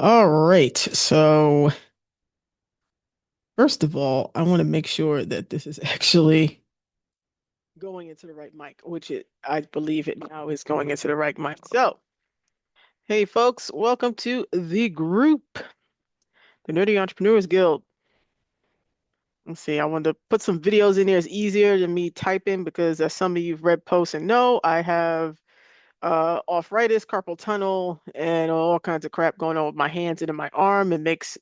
All right. So, first of all, I want to make sure that this is actually going into the right mic, which I believe it now is going into the right mic. So, hey folks, welcome to the group, the Nerdy Entrepreneurs Guild. Let's see, I wanted to put some videos in there. It's easier than me typing because as some of you've read posts and know, I have arthritis, carpal tunnel, and all kinds of crap going on with my hands and in my arm. It makes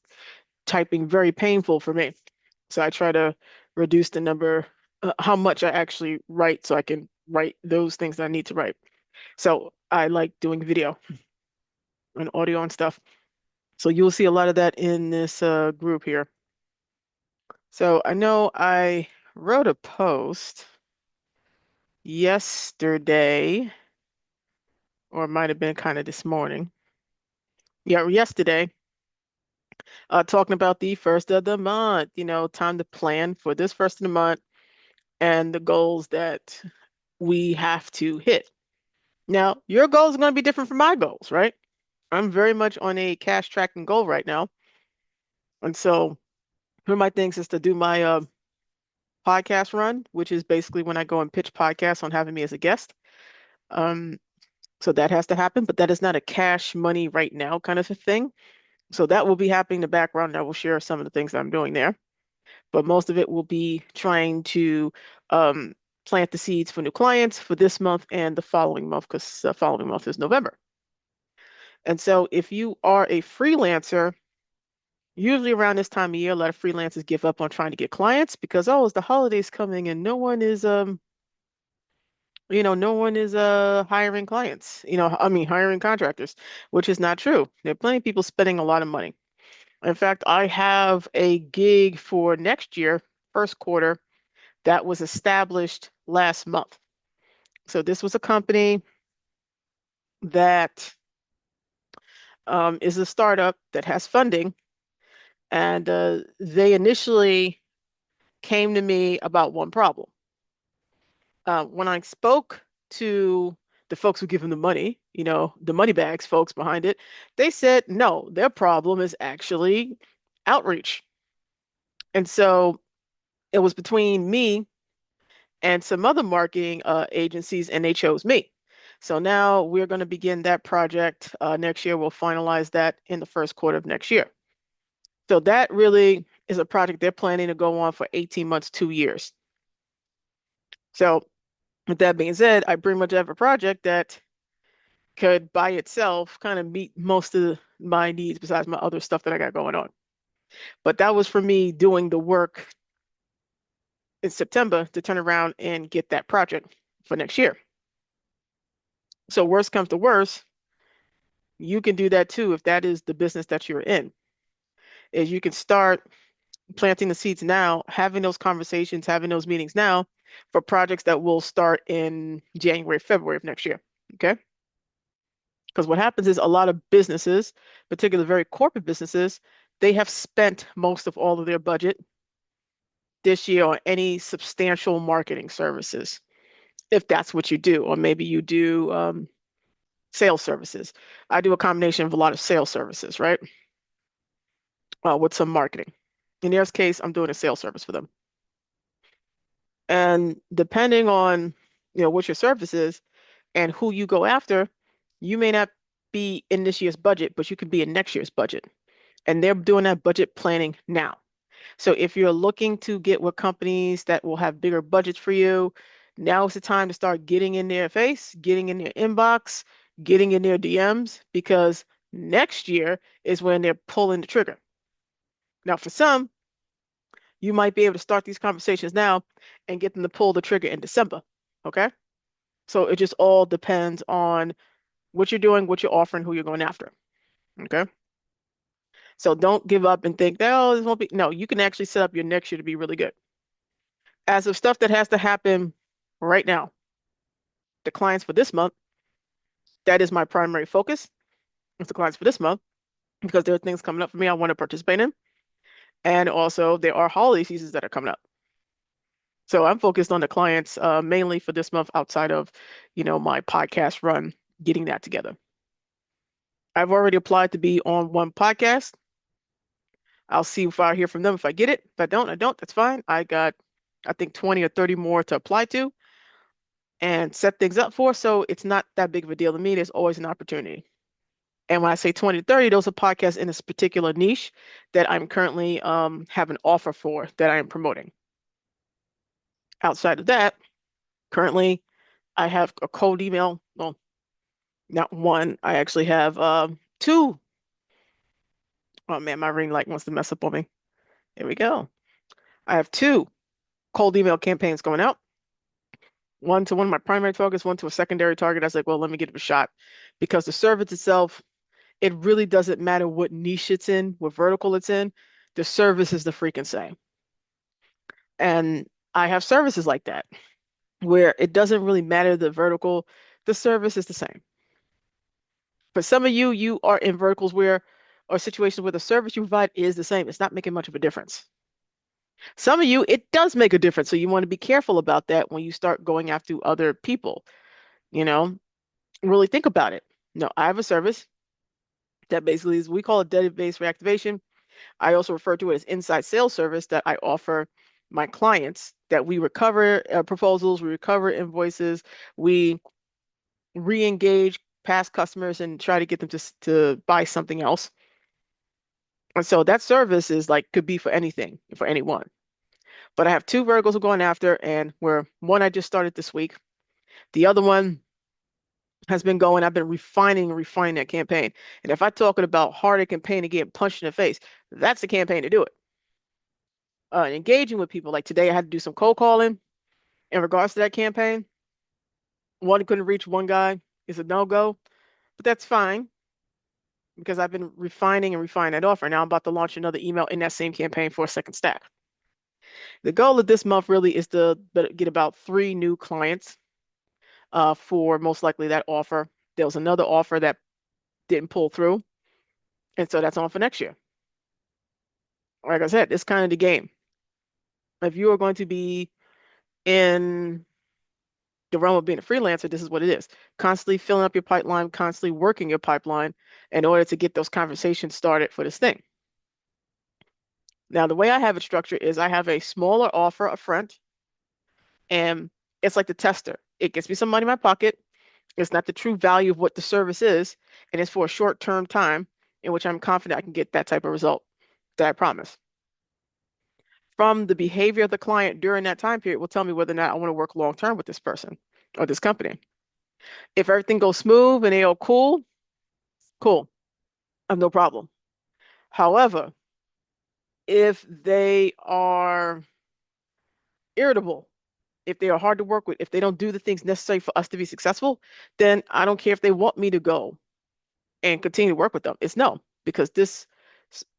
typing very painful for me. So I try to reduce the number, how much I actually write so I can write those things that I need to write. So I like doing video and audio and stuff. So you'll see a lot of that in this group here. So I know I wrote a post yesterday, or it might have been kind of this morning. Yeah, yesterday, talking about the first of the month, time to plan for this first of the month and the goals that we have to hit. Now, your goals are going to be different from my goals, right? I'm very much on a cash tracking goal right now. And so one of my things is to do my podcast run, which is basically when I go and pitch podcasts on having me as a guest. Um, so that has to happen, but that is not a cash money right now kind of a thing. So that will be happening in the background. And I will share some of the things that I'm doing there. But most of it will be trying to um, plant the seeds for new clients for this month and the following month, because the following month is November. And so if you are a freelancer, usually around this time of year, a lot of freelancers give up on trying to get clients because, oh, it's the holidays coming and no one is hiring clients, I mean hiring contractors, which is not true. There are plenty of people spending a lot of money. In fact, I have a gig for next year, first quarter, that was established last month. So this was a company that is a startup that has funding, and they initially came to me about one problem. When I spoke to the folks who give them the money, the money bags folks behind it, they said no, their problem is actually outreach. And so it was between me and some other marketing agencies, and they chose me. So now we're going to begin that project next year. We'll finalize that in the first quarter of next year. So that really is a project they're planning to go on for 18 months, 2 years. So with that being said, I pretty much have a project that could by itself kind of meet most of my needs besides my other stuff that I got going on. But that was for me doing the work in September to turn around and get that project for next year. So worst comes to worst, you can do that too if that is the business that you're in. Is you can start planting the seeds now, having those conversations, having those meetings now for projects that will start in January, February of next year. Okay? Because what happens is a lot of businesses, particularly very corporate businesses, they have spent most of all of their budget this year on any substantial marketing services, if that's what you do, or maybe you do sales services. I do a combination of a lot of sales services, right? With some marketing. In their case, I'm doing a sales service for them. And depending on, what your service is and who you go after, you may not be in this year's budget, but you could be in next year's budget. And they're doing that budget planning now. So if you're looking to get with companies that will have bigger budgets for you, now is the time to start getting in their face, getting in their inbox, getting in their DMs, because next year is when they're pulling the trigger. Now, for some, you might be able to start these conversations now and get them to pull the trigger in December. Okay? So it just all depends on what you're doing, what you're offering, who you're going after. Okay? So don't give up and think that, oh, this won't be. No, you can actually set up your next year to be really good. As of stuff that has to happen right now, the clients for this month, that is my primary focus. It's the clients for this month because there are things coming up for me I want to participate in. And also there are holiday seasons that are coming up. So I'm focused on the clients mainly for this month outside of, my podcast run, getting that together. I've already applied to be on one podcast. I'll see if I hear from them. If I get it, if I don't, I don't. That's fine. I got, I think, 20 or 30 more to apply to and set things up for. So it's not that big of a deal to me. There's always an opportunity. And when I say 20 to 30, those are podcasts in this particular niche that I'm currently have an offer for that I am promoting. Outside of that, currently I have a cold email. Well, not one. I actually have two. Oh man, my ring light wants to mess up on me. Here we go. I have two cold email campaigns going out. One to one of my primary targets, one to a secondary target. I was like, well, let me give it a shot because the service itself, it really doesn't matter what niche it's in, what vertical it's in. The service is the freaking same. And I have services like that where it doesn't really matter the vertical, the service is the same. For some of you, you are in verticals where, or situations where the service you provide is the same. It's not making much of a difference. Some of you, it does make a difference. So you want to be careful about that when you start going after other people. You know, really think about it. No, I have a service that basically is, we call it database reactivation. I also refer to it as inside sales service that I offer my clients that we recover proposals, we recover invoices, we re-engage past customers and try to get them to buy something else. And so that service is like could be for anything, for anyone. But I have two verticals we're going after, and where one I just started this week. The other one has been going, I've been refining and refining that campaign. And if I'm talking about harder campaign and getting punched in the face, that's the campaign to do it. Engaging with people. Like today, I had to do some cold calling in regards to that campaign. One couldn't reach one guy is a no-go, but that's fine because I've been refining and refining that offer. Now I'm about to launch another email in that same campaign for a second stack. The goal of this month really is to get about 3 new clients for most likely that offer. There was another offer that didn't pull through, and so that's on for next year. Like I said, it's kind of the game. If you are going to be in the realm of being a freelancer, this is what it is. Constantly filling up your pipeline, constantly working your pipeline in order to get those conversations started for this thing. Now, the way I have it structured is I have a smaller offer up front, and it's like the tester. It gets me some money in my pocket. It's not the true value of what the service is, and it's for a short-term time in which I'm confident I can get that type of result that I promise. From the behavior of the client during that time period will tell me whether or not I want to work long-term with this person or this company. If everything goes smooth and they are cool, cool. I have no problem. However, if they are irritable, if they are hard to work with, if they don't do the things necessary for us to be successful, then I don't care if they want me to go and continue to work with them. It's no, because this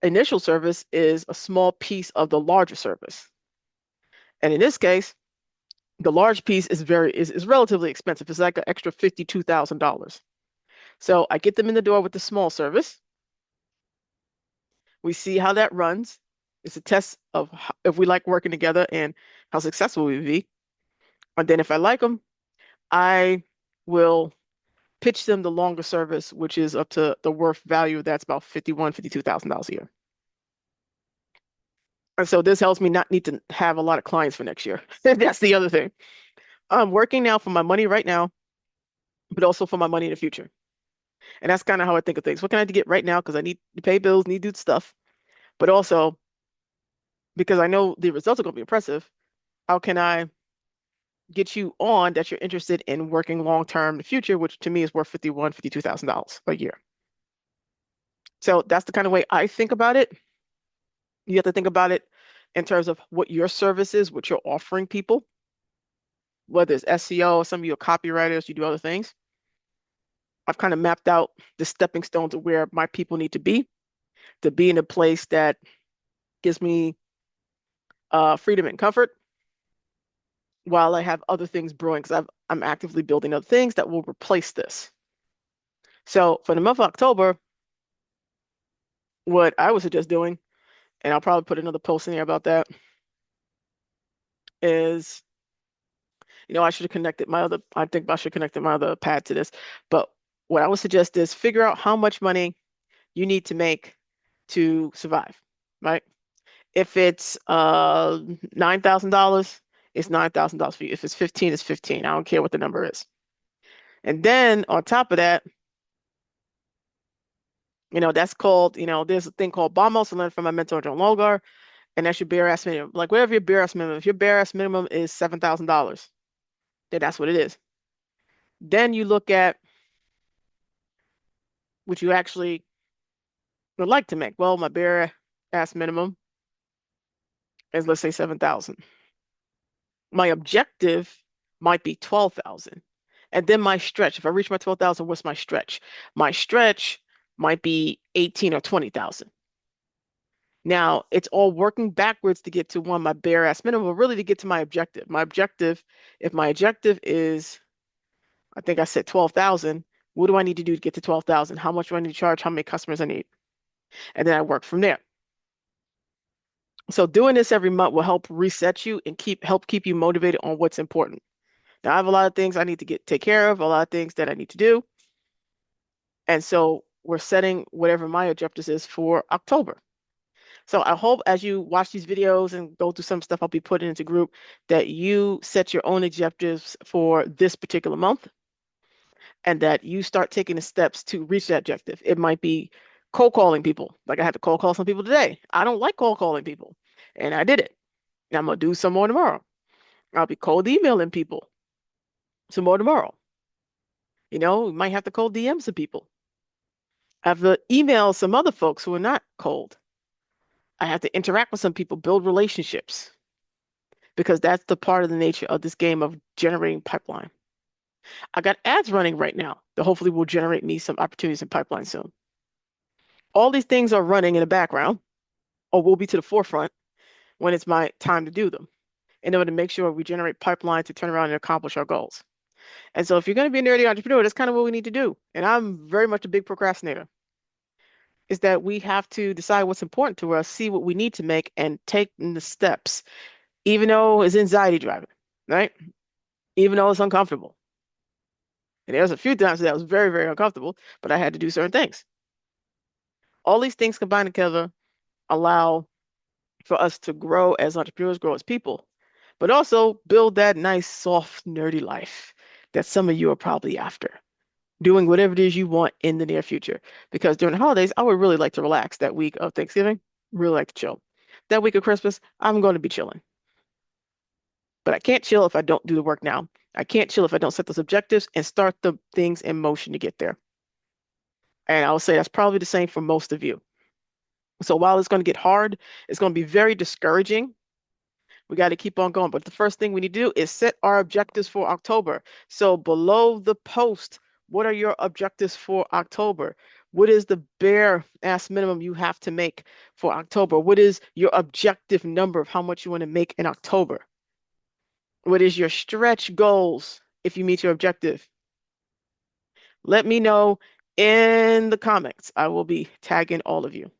initial service is a small piece of the larger service. And in this case, the large piece is relatively expensive. It's like an extra $52,000. So I get them in the door with the small service. We see how that runs. It's a test of if we like working together and how successful we be. And then if I like them, I will pitch them the longer service, which is up to the worth value. That's about $52,000 a year. And so this helps me not need to have a lot of clients for next year. That's the other thing. I'm working now for my money right now, but also for my money in the future. And that's kind of how I think of things. What can I get right now? Because I need to pay bills, need to do stuff, but also because I know the results are going to be impressive. How can I get you on that you're interested in working long term in the future, which to me is worth $52,000 a year. So that's the kind of way I think about it. You have to think about it in terms of what your service is, what you're offering people, whether it's SEO, some of you are copywriters, you do other things. I've kind of mapped out the stepping stones of where my people need to be in a place that gives me freedom and comfort while I have other things brewing because I'm actively building other things that will replace this. So for the month of October, what I would suggest doing, and I'll probably put another post in there about that, is, I should have connected my other, I think I should have connected my other pad to this, but What I would suggest is figure out how much money you need to make to survive, right? If it's $9,000, it's $9,000 for you. If it's 15, it's 15. I don't care what the number is. And then on top of that, that's called, there's a thing called BOMOS. I learned from my mentor, John Logar, and that's your bare ass minimum. Like whatever your bare ass minimum, if your bare ass minimum is $7,000, then that's what it is. Then you look at what you actually would like to make. Well, my bare ass minimum is, let's say, 7,000. My objective might be 12,000. And then my stretch, if I reach my 12,000, what's my stretch? My stretch might be 18 or 20,000. Now, it's all working backwards to get to my bare ass minimum, but really to get to my objective. If my objective is, I think I said 12,000, what do I need to do to get to 12,000? How much do I need to charge? How many customers I need? And then I work from there. So doing this every month will help reset you and help keep you motivated on what's important. Now, I have a lot of things I need to take care of, a lot of things that I need to do. And so we're setting whatever my objectives is for October. So I hope as you watch these videos and go through some stuff I'll be putting into group that you set your own objectives for this particular month and that you start taking the steps to reach that objective. It might be cold calling people. Like I had to cold call some people today. I don't like cold calling people. And I did it. And I'm gonna do some more tomorrow. I'll be cold emailing people some more tomorrow. You might have to cold DM some people. I have to email some other folks who are not cold. I have to interact with some people, build relationships, because that's the part of the nature of this game of generating pipeline. I got ads running right now that hopefully will generate me some opportunities in pipeline soon. All these things are running in the background or will be to the forefront when it's my time to do them in order to make sure we generate pipeline to turn around and accomplish our goals. And so if you're going to be a nerdy entrepreneur, that's kind of what we need to do. And I'm very much a big procrastinator. Is that we have to decide what's important to us, see what we need to make, and take the steps, even though it's anxiety driving, right? Even though it's uncomfortable. And there's a few times that was very, very uncomfortable, but I had to do certain things. All these things combined together allow for us to grow as entrepreneurs, grow as people, but also build that nice, soft, nerdy life that some of you are probably after, doing whatever it is you want in the near future. Because during the holidays, I would really like to relax that week of Thanksgiving, really like to chill. That week of Christmas, I'm going to be chilling. But I can't chill if I don't do the work now. I can't chill if I don't set those objectives and start the things in motion to get there. And I will say that's probably the same for most of you. So while it's going to get hard, it's going to be very discouraging. We got to keep on going. But the first thing we need to do is set our objectives for October. So below the post, what are your objectives for October? What is the bare ass minimum you have to make for October? What is your objective number of how much you want to make in October? What is your stretch goals if you meet your objective? Let me know in the comments. I will be tagging all of you.